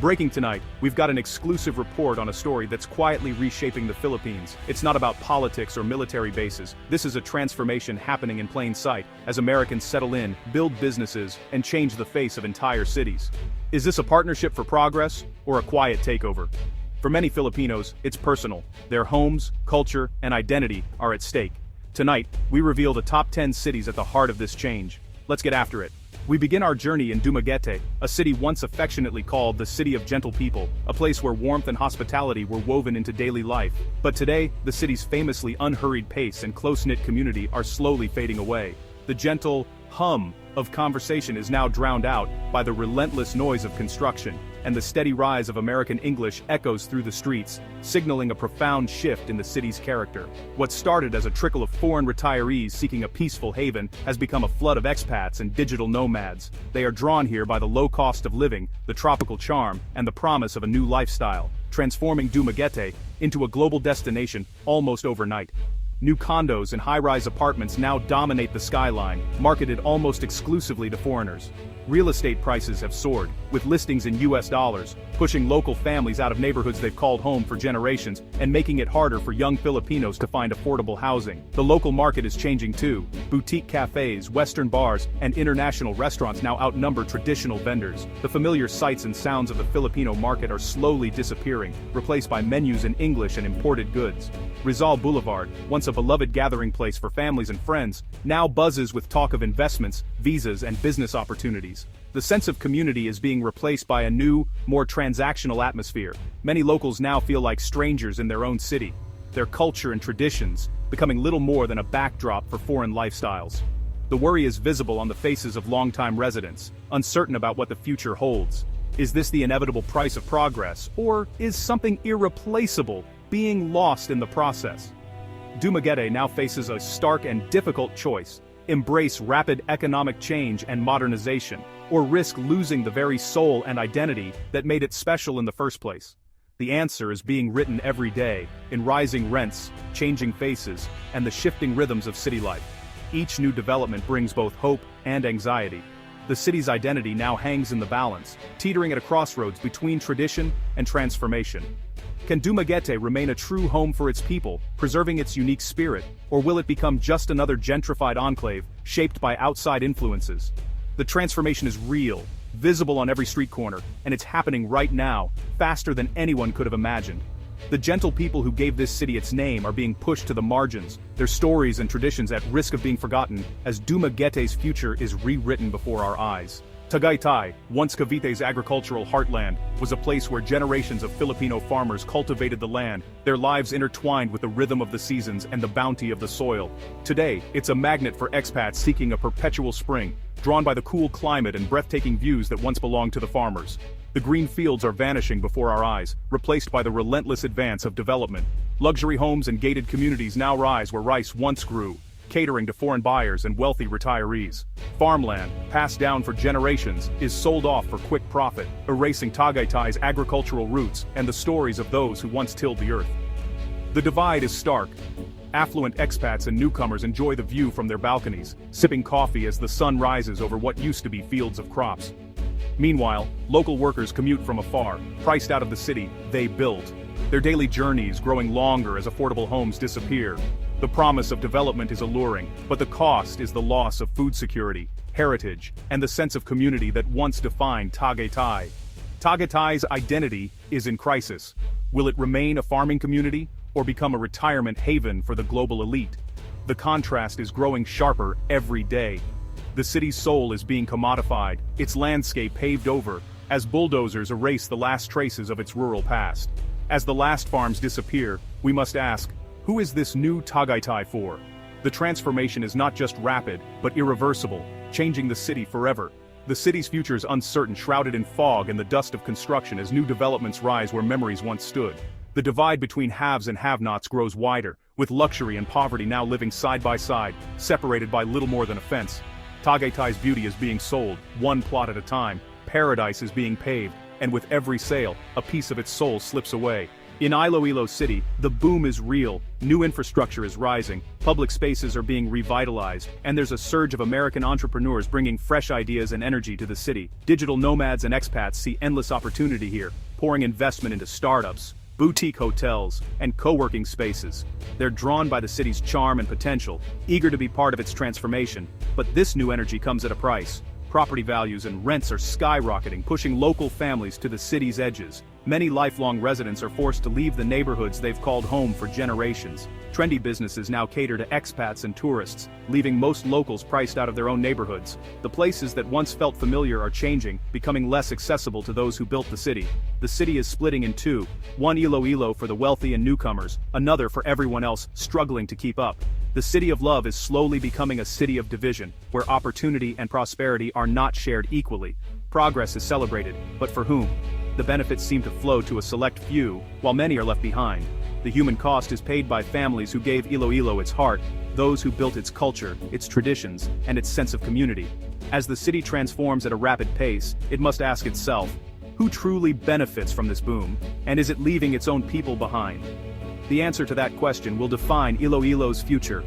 Breaking tonight, we've got an exclusive report on a story that's quietly reshaping the Philippines. It's not about politics or military bases. This is a transformation happening in plain sight as Americans settle in, build businesses, and change the face of entire cities. Is this a partnership for progress or a quiet takeover? For many Filipinos, it's personal. Their homes, culture, and identity are at stake. Tonight, we reveal the top 10 cities at the heart of this change. Let's get after it. We begin our journey in Dumaguete, a city once affectionately called the City of Gentle People, a place where warmth and hospitality were woven into daily life. But today, the city's famously unhurried pace and close-knit community are slowly fading away. The gentle hum of conversation is now drowned out by the relentless noise of construction, and the steady rise of American English echoes through the streets, signaling a profound shift in the city's character. What started as a trickle of foreign retirees seeking a peaceful haven has become a flood of expats and digital nomads. They are drawn here by the low cost of living, the tropical charm, and the promise of a new lifestyle, transforming Dumaguete into a global destination almost overnight. New condos and high-rise apartments now dominate the skyline, marketed almost exclusively to foreigners. Real estate prices have soared, with listings in US dollars, pushing local families out of neighborhoods they've called home for generations, and making it harder for young Filipinos to find affordable housing. The local market is changing too. Boutique cafes, Western bars, and international restaurants now outnumber traditional vendors. The familiar sights and sounds of the Filipino market are slowly disappearing, replaced by menus in English and imported goods. Rizal Boulevard, once a beloved gathering place for families and friends, now buzzes with talk of investments, visas, and business opportunities. The sense of community is being replaced by a new, more transactional atmosphere. Many locals now feel like strangers in their own city, their culture and traditions becoming little more than a backdrop for foreign lifestyles. The worry is visible on the faces of longtime residents, uncertain about what the future holds. Is this the inevitable price of progress, or is something irreplaceable being lost in the process? Dumaguete now faces a stark and difficult choice: embrace rapid economic change and modernization, or risk losing the very soul and identity that made it special in the first place. The answer is being written every day, in rising rents, changing faces, and the shifting rhythms of city life. Each new development brings both hope and anxiety. The city's identity now hangs in the balance, teetering at a crossroads between tradition and transformation. Can Dumaguete remain a true home for its people, preserving its unique spirit, or will it become just another gentrified enclave, shaped by outside influences? The transformation is real, visible on every street corner, and it's happening right now, faster than anyone could have imagined. The gentle people who gave this city its name are being pushed to the margins, their stories and traditions at risk of being forgotten, as Dumaguete's future is rewritten before our eyes. Tagaytay, once Cavite's agricultural heartland, was a place where generations of Filipino farmers cultivated the land, their lives intertwined with the rhythm of the seasons and the bounty of the soil. Today, it's a magnet for expats seeking a perpetual spring, drawn by the cool climate and breathtaking views that once belonged to the farmers. The green fields are vanishing before our eyes, replaced by the relentless advance of development. Luxury homes and gated communities now rise where rice once grew, catering to foreign buyers and wealthy retirees. Farmland, passed down for generations, is sold off for quick profit, erasing Tagaytay's agricultural roots and the stories of those who once tilled the earth. The divide is stark. Affluent expats and newcomers enjoy the view from their balconies, sipping coffee as the sun rises over what used to be fields of crops. Meanwhile, local workers commute from afar, priced out of the city they built, their daily journeys growing longer as affordable homes disappear. The promise of development is alluring, but the cost is the loss of food security, heritage, and the sense of community that once defined Tagaytay. Tagaytay's identity is in crisis. Will it remain a farming community, or become a retirement haven for the global elite? The contrast is growing sharper every day. The city's soul is being commodified, its landscape paved over, as bulldozers erase the last traces of its rural past. As the last farms disappear, we must ask, who is this new Tagaytay for? The transformation is not just rapid, but irreversible, changing the city forever. The city's future is uncertain, shrouded in fog and the dust of construction as new developments rise where memories once stood. The divide between haves and have-nots grows wider, with luxury and poverty now living side by side, separated by little more than a fence. Tagaytay's beauty is being sold, one plot at a time. Paradise is being paved, and with every sale, a piece of its soul slips away. In Iloilo City, the boom is real, new infrastructure is rising, public spaces are being revitalized, and there's a surge of American entrepreneurs bringing fresh ideas and energy to the city. Digital nomads and expats see endless opportunity here, pouring investment into startups, boutique hotels, and co-working spaces. They're drawn by the city's charm and potential, eager to be part of its transformation, but this new energy comes at a price. Property values and rents are skyrocketing, pushing local families to the city's edges. Many lifelong residents are forced to leave the neighborhoods they've called home for generations. Trendy businesses now cater to expats and tourists, leaving most locals priced out of their own neighborhoods. The places that once felt familiar are changing, becoming less accessible to those who built the city. The city is splitting in two, one Iloilo for the wealthy and newcomers, another for everyone else struggling to keep up. The city of love is slowly becoming a city of division, where opportunity and prosperity are not shared equally. Progress is celebrated, but for whom? The benefits seem to flow to a select few, while many are left behind. The human cost is paid by families who gave Iloilo its heart, those who built its culture, its traditions, and its sense of community. As the city transforms at a rapid pace, it must ask itself, who truly benefits from this boom, and is it leaving its own people behind? The answer to that question will define Iloilo's future.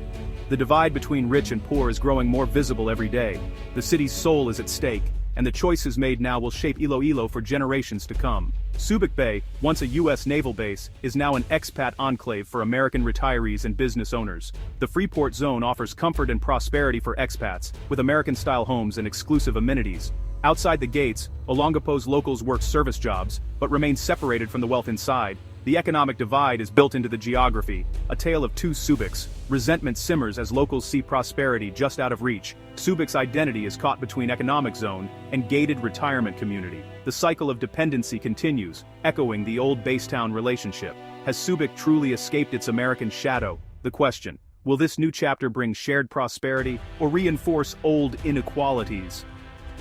The divide between rich and poor is growing more visible every day. The city's soul is at stake, and the choices made now will shape Iloilo for generations to come. Subic Bay, once a U.S. naval base, is now an expat enclave for American retirees and business owners. The Freeport Zone offers comfort and prosperity for expats, with American-style homes and exclusive amenities. Outside the gates, Olongapo's locals work service jobs, but remain separated from the wealth inside. The economic divide is built into the geography, a tale of two Subics. Resentment simmers as locals see prosperity just out of reach. Subic's identity is caught between economic zone and gated retirement community. The cycle of dependency continues, echoing the old basetown relationship. Has Subic truly escaped its American shadow? The question, will this new chapter bring shared prosperity or reinforce old inequalities?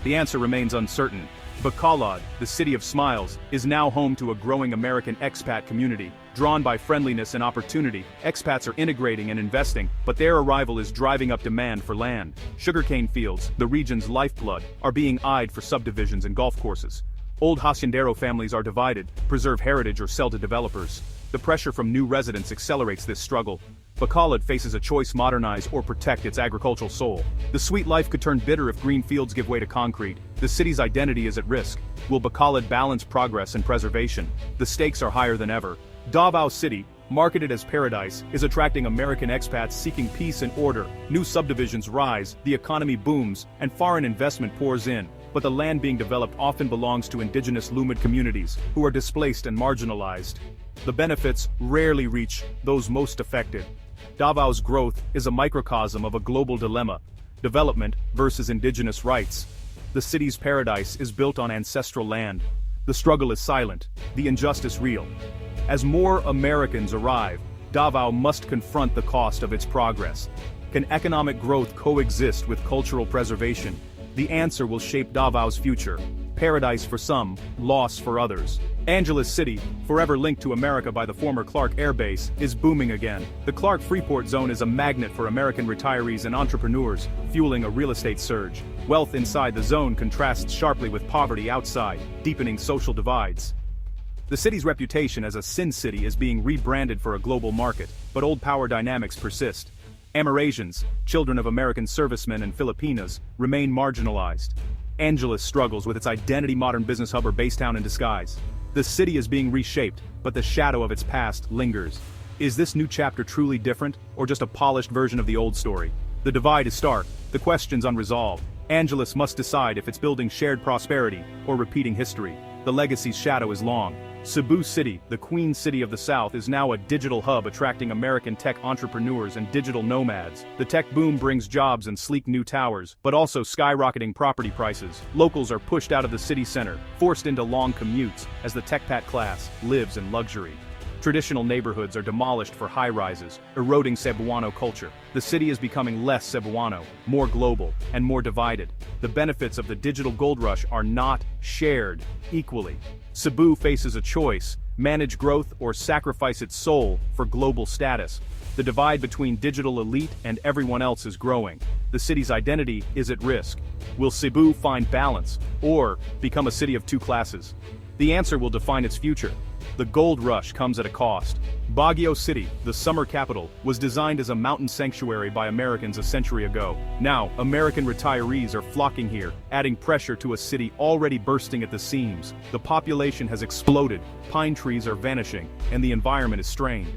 The answer remains uncertain. Bacolod, the city of smiles, is now home to a growing American expat community. Drawn by friendliness and opportunity, expats are integrating and investing, but their arrival is driving up demand for land. Sugarcane fields, the region's lifeblood, are being eyed for subdivisions and golf courses. Old haciendero families are divided, preserve heritage or sell to developers. The pressure from new residents accelerates this struggle. Bacolod faces a choice: modernize or protect its agricultural soul. The sweet life could turn bitter if green fields give way to concrete. The city's identity is at risk. Will Bacolod balance progress and preservation? The stakes are higher than ever. Davao City, marketed as paradise, is attracting American expats seeking peace and order. New subdivisions rise, the economy booms, and foreign investment pours in. But the land being developed often belongs to indigenous Lumad communities, who are displaced and marginalized. The benefits rarely reach those most affected. Davao's growth is a microcosm of a global dilemma: development versus indigenous rights. The city's paradise is built on ancestral land. The struggle is silent, the injustice real. As more Americans arrive, Davao must confront the cost of its progress. Can economic growth coexist with cultural preservation? The answer will shape Davao's future. Paradise for some, loss for others. Angeles City, forever linked to America by the former Clark Air Base, is booming again. The Clark Freeport Zone is a magnet for American retirees and entrepreneurs, fueling a real estate surge. Wealth inside the zone contrasts sharply with poverty outside, deepening social divides. The city's reputation as a sin city is being rebranded for a global market, but old power dynamics persist. Amerasians, children of American servicemen and Filipinos, remain marginalized. Angeles struggles with its identity: modern business hub or basetown in disguise. The city is being reshaped, but the shadow of its past lingers. Is this new chapter truly different, or just a polished version of the old story? The divide is stark, the questions unresolved. Angeles must decide if it's building shared prosperity or repeating history. The legacy's shadow is long. Cebu City, the Queen City of the South, is now a digital hub attracting American tech entrepreneurs and digital nomads. The tech boom brings jobs and sleek new towers, but also skyrocketing property prices. Locals are pushed out of the city center, forced into long commutes, as the techpat class lives in luxury. Traditional neighborhoods are demolished for high-rises, eroding Cebuano culture. The city is becoming less Cebuano, more global, and more divided. The benefits of the digital gold rush are not shared equally. Cebu faces a choice: manage growth or sacrifice its soul for global status. The divide between digital elite and everyone else is growing. The city's identity is at risk. Will Cebu find balance, or become a city of two classes? The answer will define its future. the gold rush comes at a cost. Baguio City, the summer capital, was designed as a mountain sanctuary by Americans a century ago. Now, American retirees are flocking here, adding pressure to a city already bursting at the seams. The population has exploded, pine trees are vanishing, and the environment is strained.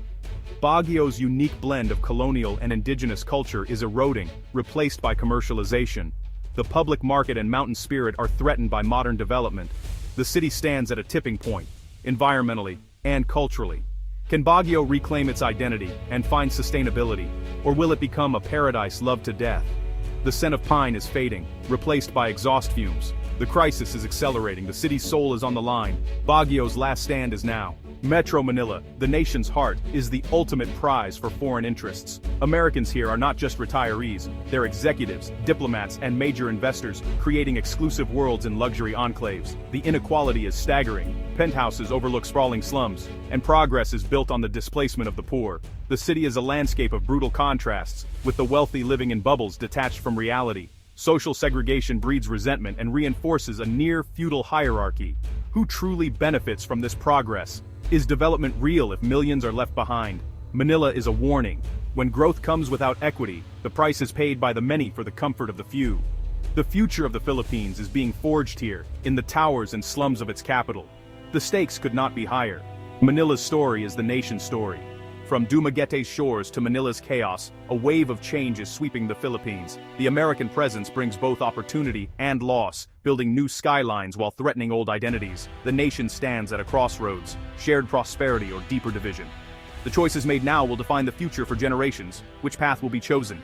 Baguio's unique blend of colonial and indigenous culture is eroding, replaced by commercialization. The public market and mountain spirit are threatened by modern development. The city stands at a tipping point, environmentally and culturally. Can Baguio reclaim its identity and find sustainability, or will it become a paradise loved to death? The scent of pine is fading, replaced by exhaust fumes. The crisis is accelerating, the city's soul is on the line. Baguio's last stand is now. Metro Manila, the nation's heart, is the ultimate prize for foreign interests. Americans here are not just retirees, they're executives, diplomats, and major investors, creating exclusive worlds in luxury enclaves. The inequality is staggering. Penthouses overlook sprawling slums, and progress is built on the displacement of the poor. The city is a landscape of brutal contrasts, with the wealthy living in bubbles detached from reality. Social segregation breeds resentment and reinforces a near-feudal hierarchy. Who truly benefits from this progress? Is development real if millions are left behind? Manila is a warning. When growth comes without equity, the price is paid by the many for the comfort of the few. The future of the Philippines is being forged here, in the towers and slums of its capital. The stakes could not be higher. Manila's story is the nation's story. From Dumaguete's shores to Manila's chaos, a wave of change is sweeping the Philippines. The American presence brings both opportunity and loss, building new skylines while threatening old identities. The nation stands at a crossroads, shared prosperity or deeper division. The choices made now will define the future for generations. Which path will be chosen?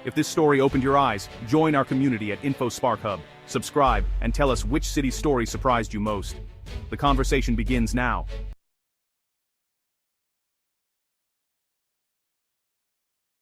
If this story opened your eyes, join our community at InfoSpark Hub. Subscribe and tell us which city story surprised you most. The conversation begins now.